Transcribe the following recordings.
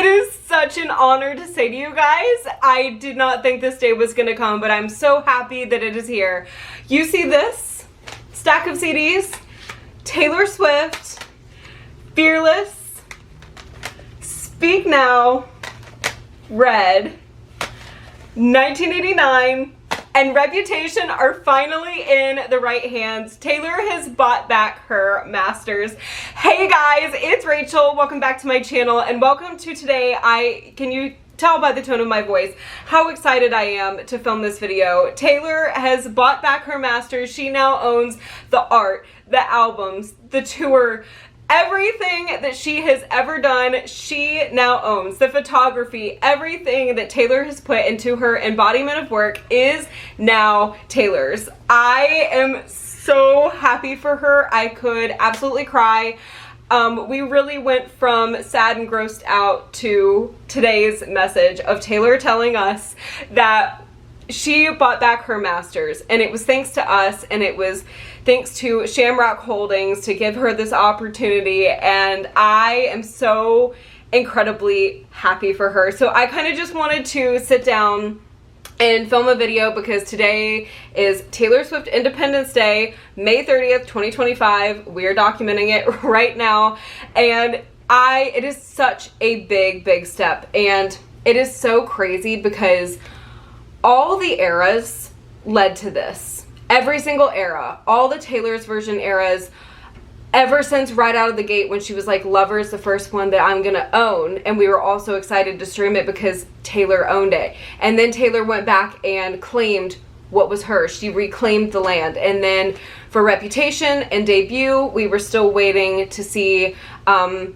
It is such an honor to say to you guys, I did not think this day was gonna come, but I'm so happy that it is here. You see this stack of CDs? Taylor Swift, Fearless, Speak Now, Red, 1989, and Reputation are finally in the right hands. Taylor has bought back her masters. Hey guys, it's Rachel. Welcome back to my channel and welcome to today. Can you tell by the tone of my voice how excited I am to film this video? Taylor has bought back her masters. She now owns the art, the albums, the tour, everything that she has ever done, she now owns. The photography, everything that Taylor has put into her embodiment of work is now Taylor's. I am so happy for her. I could absolutely cry. We really went from sad and grossed out to today's message of Taylor telling us that she bought back her masters, and it was thanks to us, and it was thanks to Shamrock Holdings to give her this opportunity, and I am so incredibly happy for her. So I kind of just wanted to sit down and film a video because today is Taylor Swift Independence Day, May 30th, 2025. We're documenting it right now, and it is such a big step, and it is so crazy because all the eras led to this. Every single era, all the Taylor's version eras, ever since right out of the gate when she was like, Lover's the first one that I'm gonna own, and we were all so excited to stream it because Taylor owned it. And then Taylor went back and claimed what was hers. She reclaimed the land. And then for Reputation and Debut, we were still waiting to see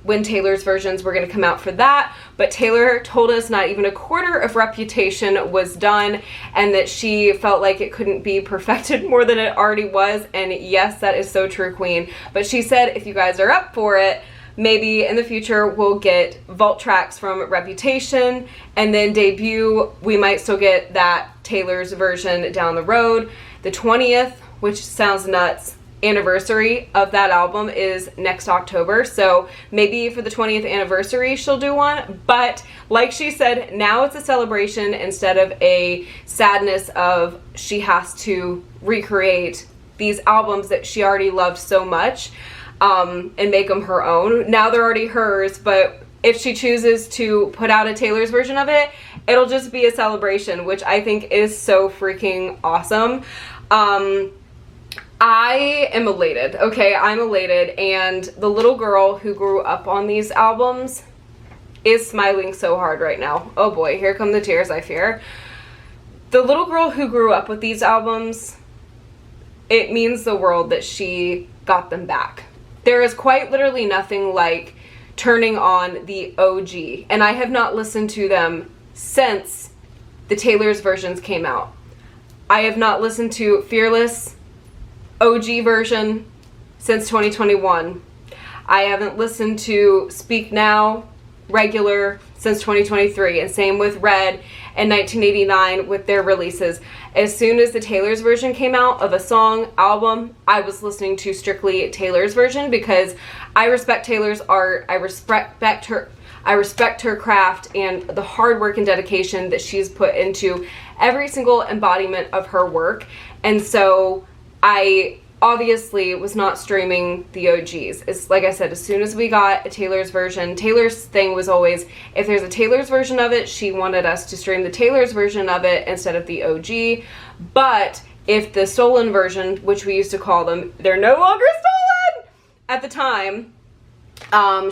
when Taylor's versions were going to come out for that, but Taylor told us not even a quarter of Reputation was done and that she felt like it couldn't be perfected more than it already was. And yes, that is so true, Queen. But she said if you guys are up for it, maybe in the future we'll get vault tracks from Reputation, and then Debut, we might still get that Taylor's version down the road. The 20th, which sounds nuts, anniversary of that album is next October, so maybe for the 20th anniversary she'll do one. But like she said, now it's a celebration instead of a sadness of she has to recreate these albums that she already loved so much and make them her own. Now they're already hers, but if she chooses to put out a Taylor's version of it, it'll just be a celebration, which I think is so freaking awesome. I am elated, okay? I'm elated, and the little girl who grew up on these albums is smiling so hard right now. Oh boy, here come the tears, I fear. The little girl who grew up with these albums, it means the world that she got them back. There is quite literally nothing like turning on the OG, and I have not listened to them since the Taylor's versions came out. I have not listened to Fearless OG version since 2021. I haven't listened to Speak Now regular since 2023, and same with Red and 1989 with their releases. As soon as the Taylor's version came out of a song, album, I was listening to strictly Taylor's version because I respect Taylor's art, I respect her craft and the hard work and dedication that she's put into every single embodiment of her work. And so I obviously was not streaming the OGs. It's like I said, as soon as we got a Taylor's version, Taylor's thing was always, if there's a Taylor's version of it, she wanted us to stream the Taylor's version of it instead of the OG. But if the stolen version, which we used to call them, they're no longer stolen at the time,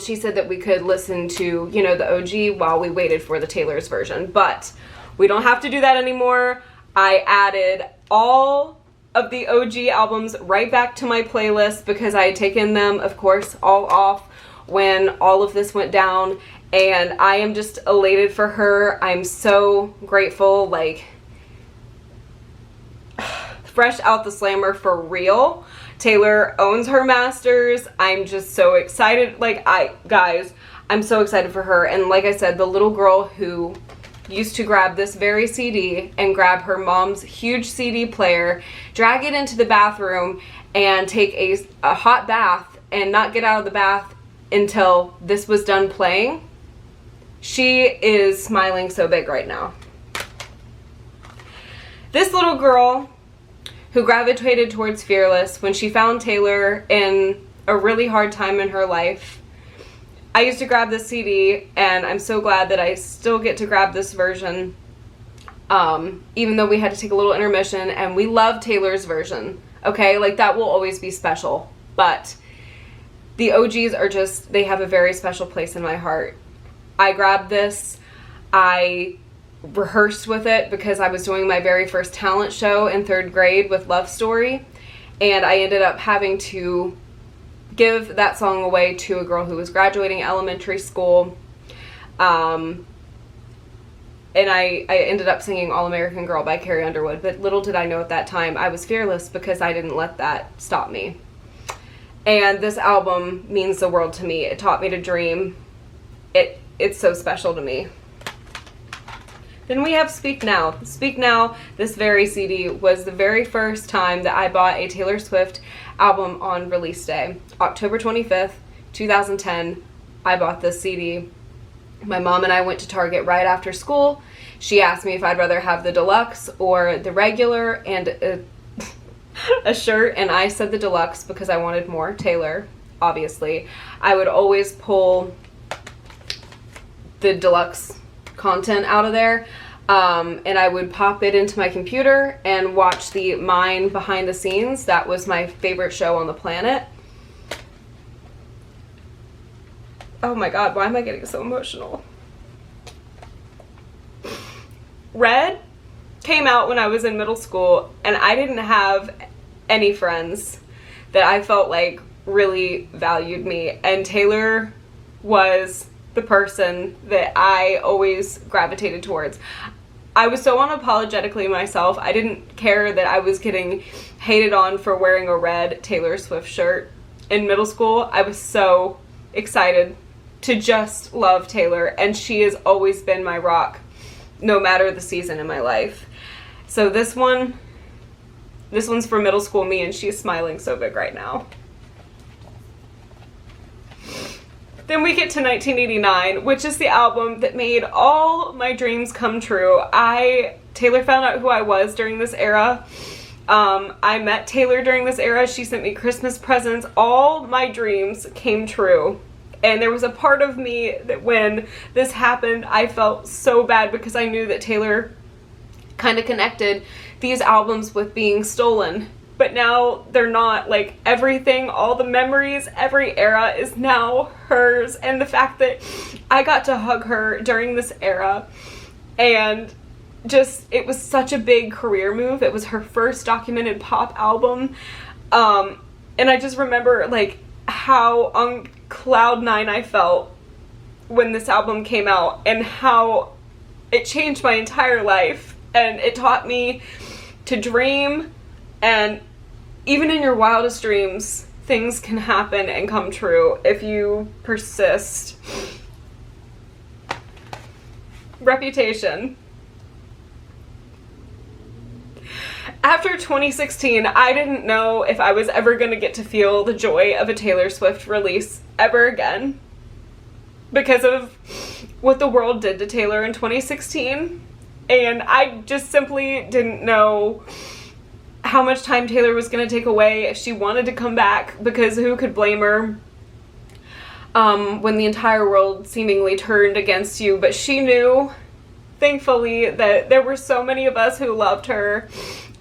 she said that we could listen to, you know, the OG while we waited for the Taylor's version. But we don't have to do that anymore. I added all of the OG albums right back to my playlist because I had taken them, of course, all off when all of this went down, and I am just elated for her. I'm so grateful, like, fresh out the slammer for real. Taylor owns her masters. I'm just so excited. Like, guys, I'm so excited for her. And like I said, the little girl who used to grab this very CD and grab her mom's huge CD player, drag it into the bathroom, and take a hot bath and not get out of the bath until this was done playing. She is smiling so big right now. This little girl who gravitated towards Fearless when she found Taylor in a really hard time in her life. I used to grab this CD, and I'm so glad that I still get to grab this version, even though we had to take a little intermission, and we love Taylor's version, okay? Like, that will always be special, but the OGs are just, they have a very special place in my heart. I grabbed this, I rehearsed with it because I was doing my very first talent show in 3rd grade with Love Story, and I ended up having to give that song away to a girl who was graduating elementary school, and I ended up singing All American Girl by Carrie Underwood, but little did I know at that time I was fearless because I didn't let that stop me. And this album means the world to me. It taught me to dream. It's so special to me. Then we have Speak Now. Speak Now, this very CD, was the very first time that I bought a Taylor Swift album on release day. October 25th, 2010, I bought this CD. My mom and I went to Target right after school. She asked me if I'd rather have the deluxe or the regular and a shirt, and I said the deluxe because I wanted more Taylor, obviously. I would always pull the deluxe content out of there, and I would pop it into my computer and watch the Mine behind the scenes. That was my favorite show on the planet. Oh my god, why am I getting so emotional? Red came out when I was in middle school, and I didn't have any friends that I felt like really valued me, and Taylor was the person that I always gravitated towards. I was so unapologetically myself. I didn't care that I was getting hated on for wearing a red Taylor Swift shirt in middle school. I was so excited to just love Taylor, and she has always been my rock, no matter the season in my life. So this one's for middle school me, and she's smiling so big right now. Then we get to 1989, which is the album that made all my dreams come true. Taylor found out who I was during this era. I met Taylor during this era. She sent me Christmas presents. All my dreams came true. And there was a part of me that when this happened, I felt so bad because I knew that Taylor kind of connected these albums with being stolen. But now they're not. Like, everything, all the memories, every era is now hers. And the fact that I got to hug her during this era, and just, it was such a big career move. It was her first documented pop album. And I just remember, like, how on cloud 9 I felt when this album came out, and how it changed my entire life. And it taught me to dream. And even in your wildest dreams, things can happen and come true if you persist. Reputation. After 2016, I didn't know if I was ever going to get to feel the joy of a Taylor Swift release ever again, because of what the world did to Taylor in 2016. And I just simply didn't know how much time Taylor was going to take away if she wanted to come back, because who could blame her when the entire world seemingly turned against you. But she knew, thankfully, that there were so many of us who loved her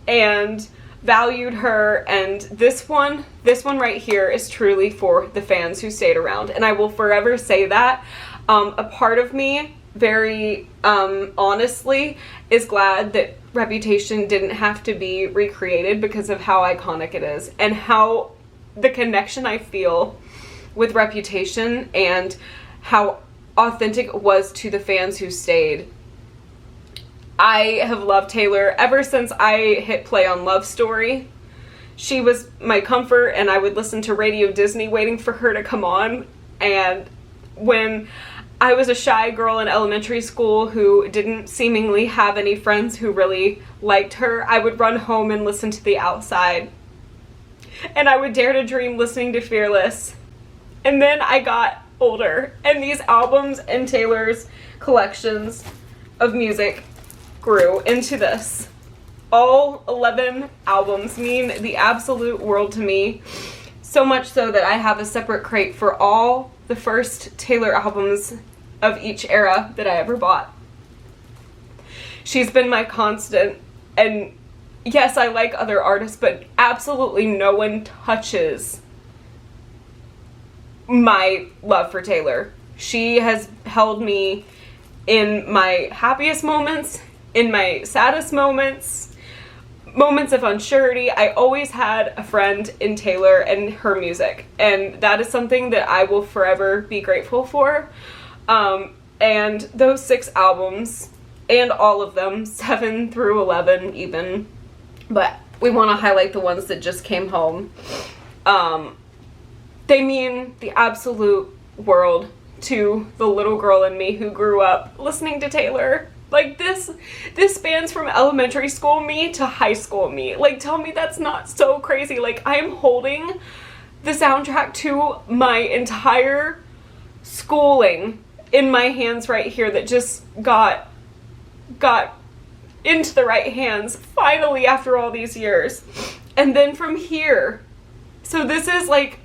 and valued her, and this one right here is truly for the fans who stayed around, and I will forever say that. A part of me, very honestly, is glad that Reputation didn't have to be recreated because of how iconic it is, and how the connection I feel with Reputation and how authentic it was to the fans who stayed. I have loved Taylor ever since I hit play on Love Story. She was my comfort, and I would listen to Radio Disney waiting for her to come on. And when I was a shy girl in elementary school who didn't seemingly have any friends who really liked her, I would run home and listen to The Outside. And I would dare to dream listening to Fearless. And then I got older, and these albums and Taylor's collections of music grew into this. All 11 albums mean the absolute world to me, so much so that I have a separate crate for all the first Taylor albums of each era that I ever bought. She's been my constant, and yes, I like other artists, but absolutely no one touches my love for Taylor. She has held me in my happiest moments, in my saddest moments, moments of unsurety. I always had a friend in Taylor and her music, and that is something that I will forever be grateful for. And those 6 albums, and all of them, 7 through 11 even, but we want to highlight the ones that just came home. They mean the absolute world to the little girl in me who grew up listening to Taylor. Like, this spans from elementary school me to high school me. Like, tell me that's not so crazy. Like, I am holding the soundtrack to my entire schooling in my hands right here that just got into the right hands finally after all these years. And then from here, so this is like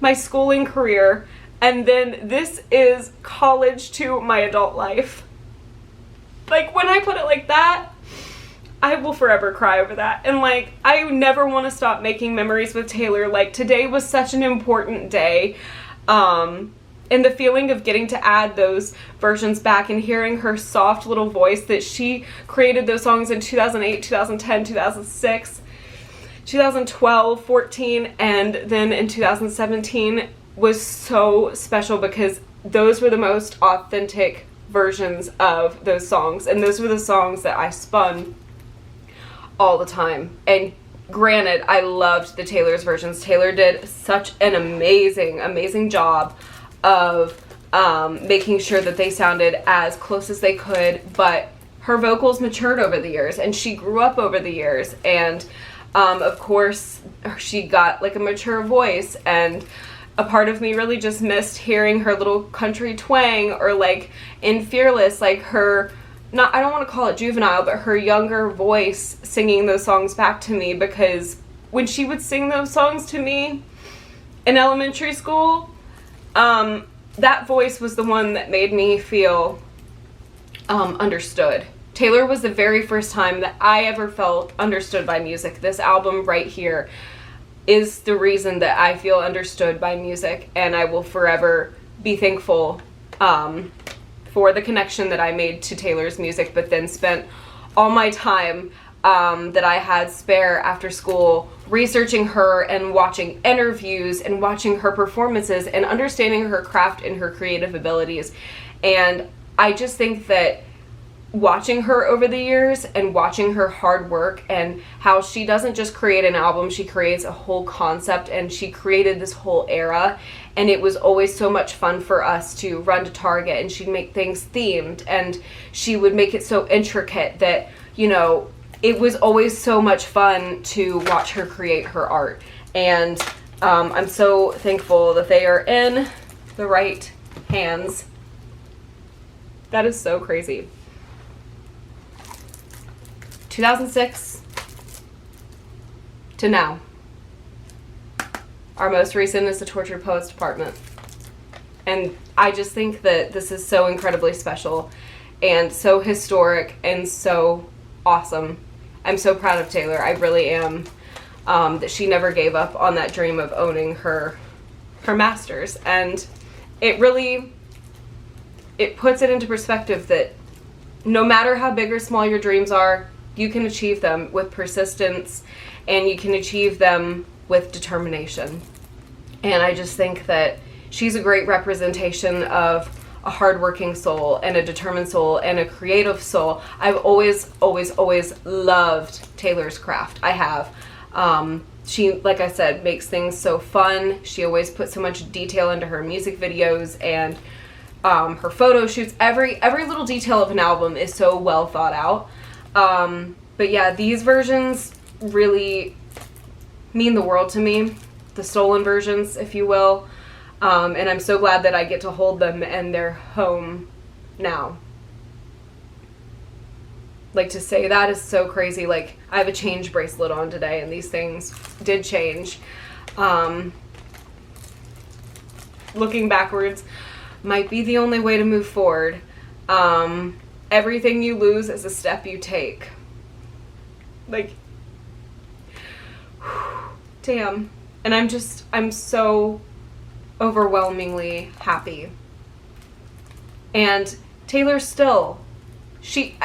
my schooling career, and then this is college to my adult life. Like, when I put it like that, I will forever cry over that. And like, I never want to stop making memories with Taylor. Like, today was such an important day. And the feeling of getting to add those versions back and hearing her soft little voice that she created those songs in 2008, 2010, 2006, 2012, 14, and then in 2017 was so special because those were the most authentic versions of those songs, and those were the songs that I spun all the time. And granted, I loved the Taylor's versions. Taylor did such an amazing job of making sure that they sounded as close as they could, but her vocals matured over the years, and she grew up over the years, and of course she got like a mature voice, and a part of me really just missed hearing her little country twang, or like in Fearless, like her, I don't want to call it juvenile, but her younger voice singing those songs back to me, because when she would sing those songs to me in elementary school, that voice was the one that made me feel understood. Taylor was the very first time that I ever felt understood by music. This album right here is the reason that I feel understood by music, and I will forever be thankful for the connection that I made to Taylor's music, but then spent all my time that I had spare after school researching her and watching interviews and watching her performances and understanding her craft and her creative abilities. And I just think that watching her over the years and watching her hard work and how she doesn't just create an album, she creates a whole concept, and she created this whole era, and it was always so much fun for us to run to Target, and she'd make things themed, and she would make it so intricate that, you know, it was always so much fun to watch her create her art. And I'm so thankful that they are in the right hands. That is so crazy. 2006 to now. Our most recent is the Tortured Poets Department. And I just think that this is so incredibly special and so historic and so awesome. I'm so proud of Taylor. I really am. That she never gave up on that dream of owning her masters. And it puts it into perspective that no matter how big or small your dreams are, you can achieve them with persistence, and you can achieve them with determination. And I just think that she's a great representation of a hardworking soul and a determined soul and a creative soul. I've always loved Taylor's craft. I have. She, like I said, makes things so fun. She always puts so much detail into her music videos and her photo shoots. Every little detail of an album is so well thought out. But yeah, these versions really mean the world to me. The stolen versions, if you will. And I'm so glad that I get to hold them and they're home now. Like, to say that is so crazy. Like, I have a change bracelet on today, and these things did change. Looking backwards might be the only way to move forward. Everything you lose is a step you take. Like, damn. And I'm so overwhelmingly happy. And Taylor still, she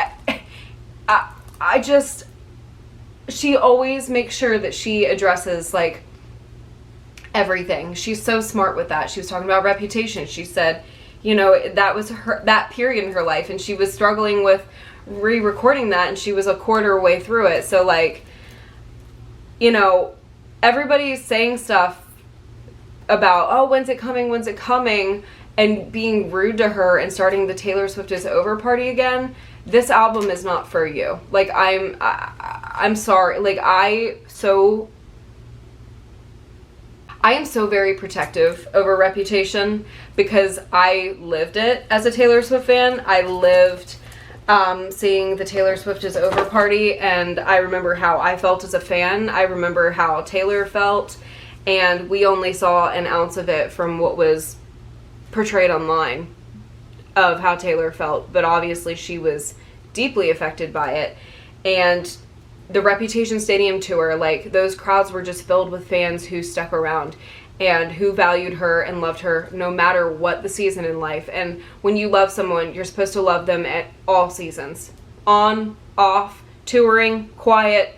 always makes sure that she addresses, like, everything. She's so smart with that. She was talking about Reputation. She said, you know, that was that period in her life, and she was struggling with re-recording that, and she was a quarter way through it. So, like, you know, everybody's saying stuff about, oh, when's it coming, and being rude to her and starting the Taylor Swift is Over party again. This album is not for you. Like, I'm sorry. Like, I am so very protective over Reputation because I lived it as a Taylor Swift fan. I lived seeing the Taylor Swift is Over party, and I remember how I felt as a fan. I remember how Taylor felt, and we only saw an ounce of it from what was portrayed online of how Taylor felt, but obviously she was deeply affected by it. And the Reputation Stadium tour, like, those crowds were just filled with fans who stuck around and who valued her and loved her no matter what the season in life. And when you love someone, you're supposed to love them at all seasons. On, off, touring, quiet,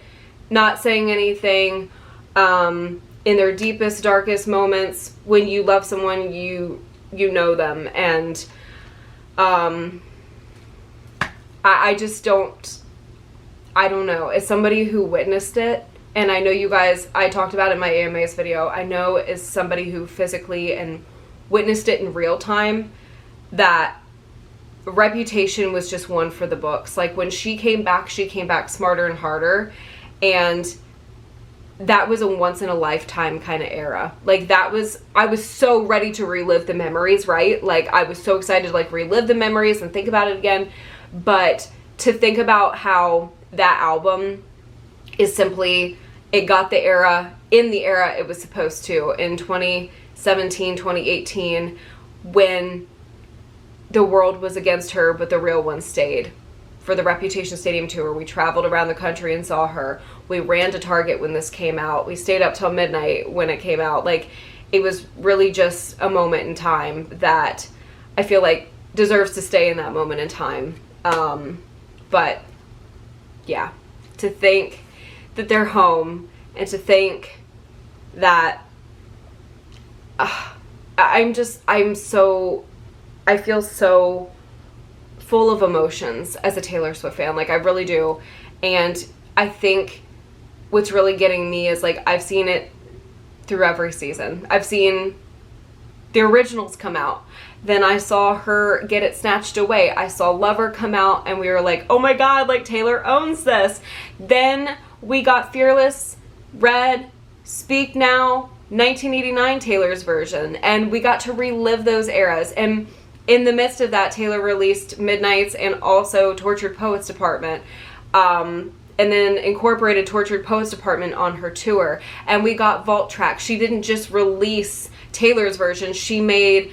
not saying anything, in their deepest, darkest moments. When you love someone, you know them. And I just don't know. As somebody who witnessed it, and I know you guys, I talked about it in my AMAs video, I know as somebody who physically and witnessed it in real time, that Reputation was just one for the books. Like, when she came back smarter and harder, and that was a once in a lifetime kind of era. Like, I was so ready to relive the memories, right? Like, I was so excited to, like, relive the memories and think about it again. But to think about how that album is simply, it got the era in the era it was supposed to, in 2017, 2018, when the world was against her, but the real one stayed. For the Reputation Stadium tour, we traveled around the country and saw her. We ran to Target when this came out. We stayed up till midnight when it came out. Like, it was really just a moment in time that I feel like deserves to stay in that moment in time. But yeah, to think that they're home, and to think that I feel so full of emotions as a Taylor Swift fan. Like, I really do. And I think what's really getting me is, like, I've seen it through every season. I've seen the originals come out. Then I saw her get it snatched away. I saw Lover come out, and we were like, oh my god, like, Taylor owns this. Then we got Fearless, Red, Speak Now, 1989 Taylor's version, and we got to relive those eras. And in the midst of that, Taylor released Midnights and also Tortured Poets Department, and then incorporated Tortured Poets Department on her tour. And we got Vault Track. She didn't just release Taylor's version. She made,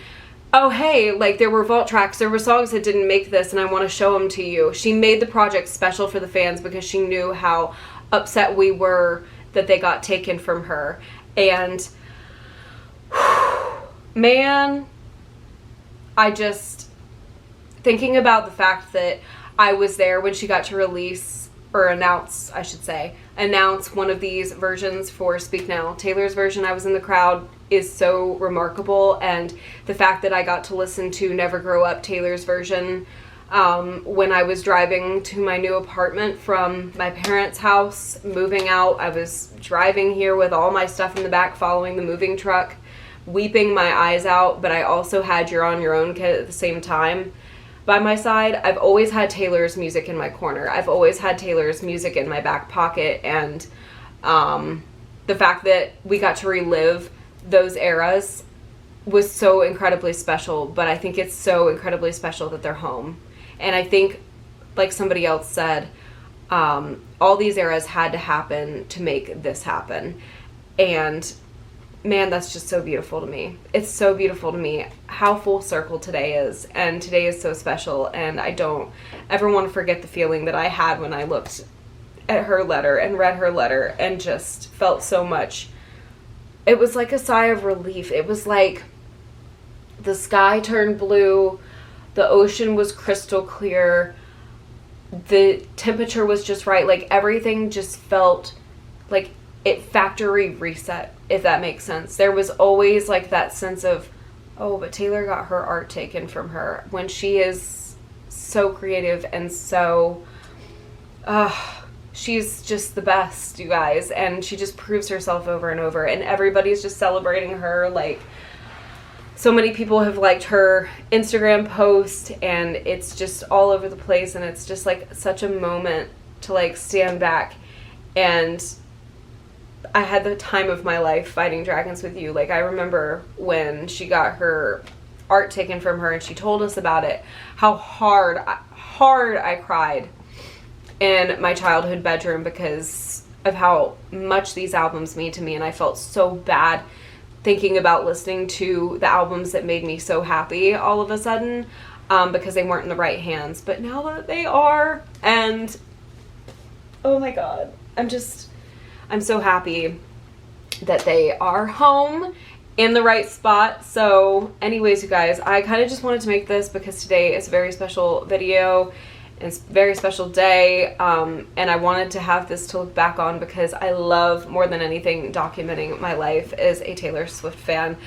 oh hey, like, there were vault tracks, there were songs that didn't make this, and I want to show them to you. She made the project special for the fans because she knew how upset we were that they got taken from her. And man, I just, thinking about the fact that I was there when she got to release, or announce, I should say, announce one of these versions for Speak Now. Taylor's version, I was in the crowd, is so remarkable. And the fact that I got to listen to Never Grow Up, Taylor's version, when I was driving to my new apartment from my parents' house, moving out. I was driving here with all my stuff in the back, following the moving truck, weeping my eyes out, but I also had You're on Your Own Kid at the same time by my side. I've always had Taylor's music in my corner. I've always had Taylor's music in my back pocket, and the fact that we got to relive those eras was so incredibly special, but I think it's so incredibly special that they're home. And I think, like somebody else said, all these eras had to happen to make this happen. And man, that's just so beautiful to me. It's so beautiful to me how full circle today is. And today is so special. And I don't ever want to forget the feeling that I had when I looked at her letter and read her letter and just felt so much. It was like a sigh of relief. It was like the sky turned blue. The ocean was crystal clear. The temperature was just right. Like everything just felt like it factory reset, if that makes sense. There was always like that sense of, oh, but Taylor got her art taken from her, when she is so creative and so, she's just the best, you guys. And she just proves herself over and over, and everybody's just celebrating her. Like, so many people have liked her Instagram post, and it's just all over the place, and it's just like such a moment to like stand back. And I had the time of my life fighting dragons with you. Like, I remember when she got her art taken from her and she told us about it, how hard I cried in my childhood bedroom because of how much these albums mean to me. And I felt so bad thinking about listening to the albums that made me so happy all of a sudden, because they weren't in the right hands. But now that they are, and oh my God, I'm so happy that they are home in the right spot. So anyways, you guys, I kind of just wanted to make this because today is a very special video. It's a very special day, and I wanted to have this to look back on because I love, more than anything, documenting my life as a Taylor Swift fan.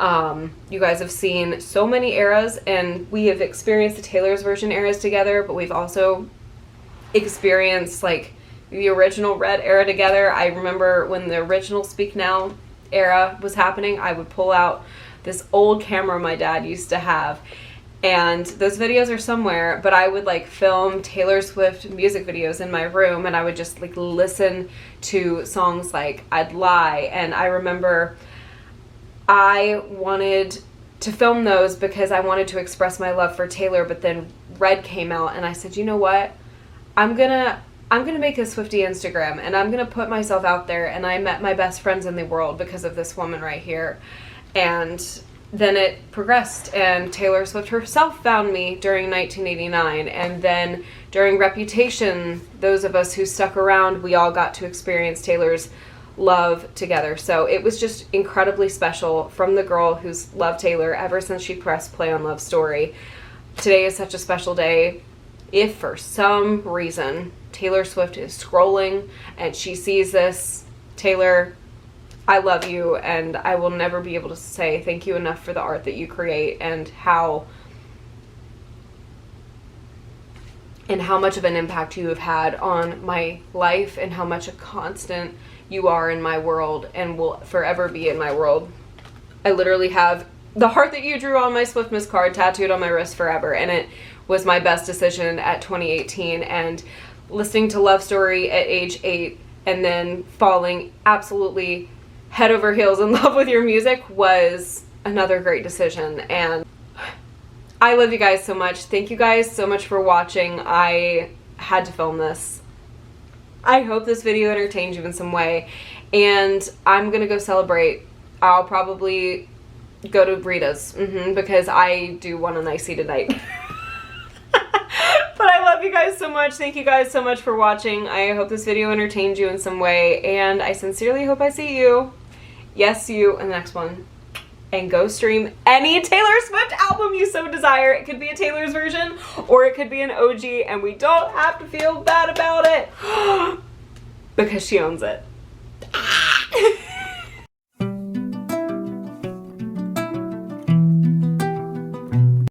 You guys have seen so many eras, and we have experienced the Taylor's version eras together, but we've also experienced like the original Red era together. I remember when the original Speak Now era was happening, I would pull out this old camera my dad used to have, and those videos are somewhere, but I would like film Taylor Swift music videos in my room, and I would just like listen to songs like I'd Lie. And I remember I wanted to film those because I wanted to express my love for Taylor, but then Red came out, and I said, you know what, I'm gonna make a Swiftie Instagram, and I'm gonna put myself out there. And I met my best friends in the world because of this woman right here. And then it progressed, and Taylor Swift herself found me during 1989, and then during Reputation, those of us who stuck around, we all got to experience Taylor's love together. So it was just incredibly special from the girl who's loved Taylor ever since she pressed play on Love Story. Today is such a special day. If for some reason Taylor Swift is scrolling and she sees this, Taylor, I love you, and I will never be able to say thank you enough for the art that you create, and how much of an impact you have had on my life, and how much a constant you are in my world and will forever be in my world. I literally have the heart that you drew on my Swiftmas card tattooed on my wrist forever, and it was my best decision at 2018. And listening to Love Story at age 8 and then falling absolutely head over heels in love with your music was another great decision. And I love you guys so much. Thank you guys so much for watching. I had to film this. I hope this video entertained you in some way, and I'm gonna go celebrate. I'll probably go to Rita's because I do want a nicey tonight. But I love you guys so much. Thank you guys so much for watching. I hope this video entertained you in some way, and I sincerely hope I see you, yes, you, in the next one. And go stream any Taylor Swift album you so desire. It could be a Taylor's version, or it could be an OG, and we don't have to feel bad about it because she owns it.